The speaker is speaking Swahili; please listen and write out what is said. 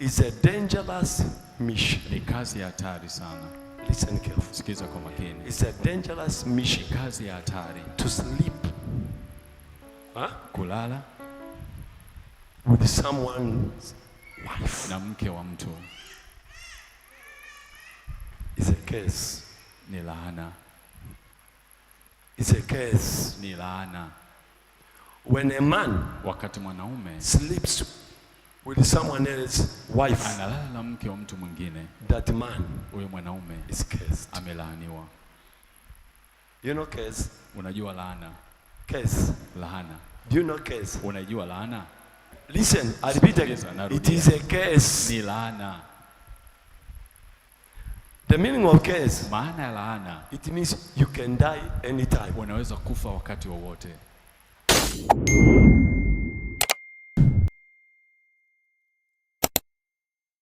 is a dangerous mission. Ni kazi ya hatari sana. Listen carefully. Sikiza kwa makini. It's a dangerous mission. Ni kazi ya hatari. To sleep. Kulala with someone's wife. Na mke wa mtu. It's a curse. Ni laana. It's a curse. Ni laana. When a man wakati mwanaume sleeps with someone else's wife, analala na mke wa mtu mwingine, that man, huyo mwanaume is cursed. Amelaaniwa. You know curse? Unajua laana? Curse. Laana. Do you know curse? Unajua laana? Listen, I repeat again. It is a curse. Ni laana. The meaning of curse, maana ya laana, it means you can die anytime. Unaweza kufa wakati wowote.